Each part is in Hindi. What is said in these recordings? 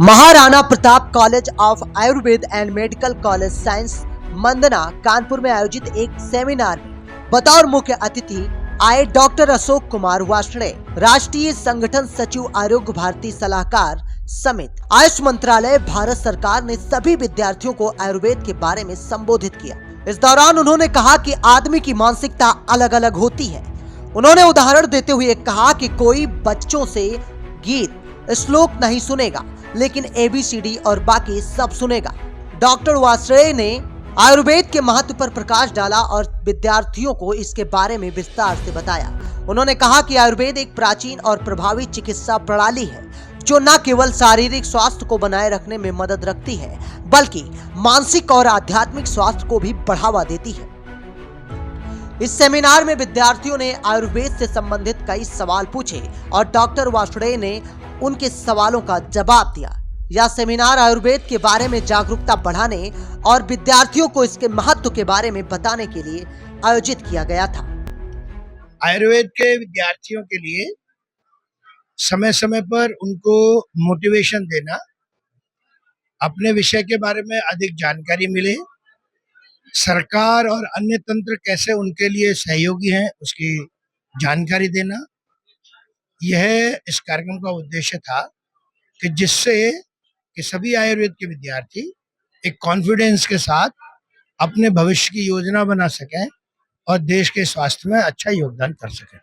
Maharana Pratap college of Ayurveda and medical college science Mandhana Kanpur में आयोजित एक सेमिनार में बतौर मुख्य अतिथि आए डॉक्टर अशोक कुमार वार्ष्णेय, राष्ट्रीय संगठन सचिव, आरोग्य भारती सलाहकार समेत आयुष मंत्रालय, भारत सरकार ने सभी विद्यार्थियों को आयुर्वेद के बारे में संबोधित किया। इस दौरान उन्होंने कहा कि आदमी की मानसिकता अलग अलग होती है। उन्होंने उदाहरण देते हुए कहा कि कोई बच्चों से गीत श्लोक नहीं सुनेगा, लेकिन एबीसीडी और बाकी सब सुनेगा। डॉक्टर वार्ष्णेय ने आयुर्वेद के महत्व पर प्रकाश डाला और विद्यार्थियों को इसके बारे में विस्तार से बताया। उन्होंने कहा कि आयुर्वेद एक प्राचीन और प्रभावी चिकित्सा प्रणाली है जो न केवल शारीरिक स्वास्थ्य को बनाए रखने में मदद रखती है, बल्कि मानसिक और आध्यात्मिक स्वास्थ्य को भी बढ़ावा देती है। इस सेमिनार में विद्यार्थियों ने आयुर्वेद से संबंधित कई सवाल पूछे और डॉक्टर वार्ष्णेय ने उनके सवालों का जवाब दिया। यह सेमिनार आयुर्वेद के बारे में जागरूकता बढ़ाने और विद्यार्थियों को इसके महत्व के बारे में बताने के लिए आयोजित किया गया था। आयुर्वेद के विद्यार्थियों के लिए समय समय पर उनको मोटिवेशन देना, अपने विषय के बारे में अधिक जानकारी मिले, सरकार और अन्य तंत्र कैसे उनके लिए सहयोगी हैं उसकी जानकारी देना, यह इस कार्यक्रम का उद्देश्य था कि जिससे कि सभी आयुर्वेद के विद्यार्थी एक कॉन्फिडेंस के साथ अपने भविष्य की योजना बना सकें और देश के स्वास्थ्य में अच्छा योगदान कर सकें।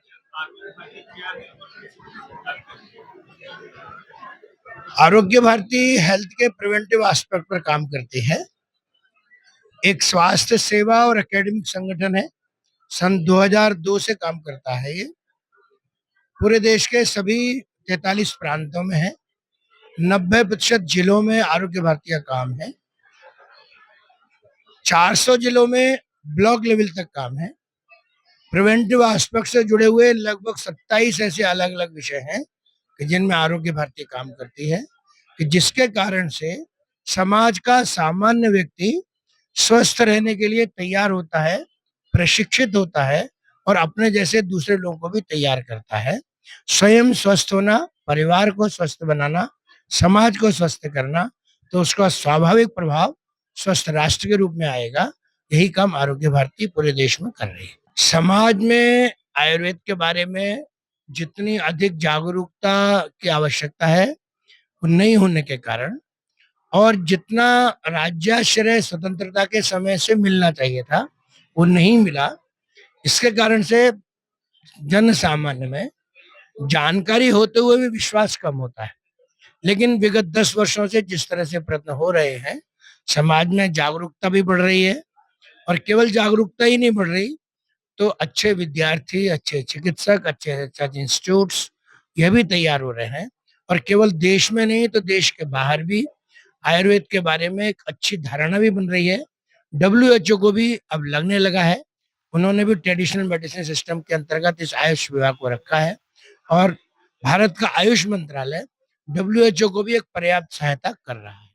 आरोग्य भारती हेल्थ के प्रिवेंटिव एस्पेक्ट पर काम करती है। एक स्वास्थ्य सेवा और एकेडमिक संगठन है। सन 2002 से काम करता है। ये पूरे देश के सभी 43 प्रांतों में है। 90% जिलों में आरोग्य भारती का काम है। 400 जिलों में ब्लॉक लेवल तक काम है। प्रिवेंटिव एस्पेक्ट से जुड़े हुए लगभग 27 ऐसे अलग अलग विषय हैं कि जिनमें आरोग्य भारती काम करती है, कि जिसके कारण से समाज का सामान्य व्यक्ति स्वस्थ रहने के लिए तैयार होता है, प्रशिक्षित होता है और अपने जैसे दूसरे लोगों को भी तैयार करता है। स्वयं स्वस्थ होना, परिवार को स्वस्थ बनाना, समाज को स्वस्थ करना, तो उसका स्वाभाविक प्रभाव स्वस्थ राष्ट्र के रूप में आएगा। यही काम आरोग्य भारती पूरे देश में कर रही है। समाज में आयुर्वेद के बारे में जितनी अधिक जागरूकता की आवश्यकता है वो नहीं होने के कारण, और जितना राज्याश्रय स्वतंत्रता के समय से मिलना चाहिए था वो नहीं मिला, इसके कारण से जन सामान्य में जानकारी होते हुए भी विश्वास कम होता है। लेकिन विगत 10 वर्षों से जिस तरह से प्रयत्न हो रहे हैं, समाज में जागरूकता भी बढ़ रही है, और केवल जागरूकता ही नहीं बढ़ रही तो अच्छे विद्यार्थी, अच्छे चिकित्सक, अच्छे रिसर्च इंस्टीट्यूट्स यह भी तैयार हो रहे हैं। और केवल देश में नहीं तो देश के बाहर भी आयुर्वेद के बारे में एक अच्छी धारणा भी बन रही है। WHO को भी अब लगने लगा है। उन्होंने भी ट्रेडिशनल मेडिसिन सिस्टम के अंतर्गत इस आयुष विभाग को रखा है, और भारत का आयुष मंत्रालय WHO को भी एक पर्याप्त सहायता कर रहा है।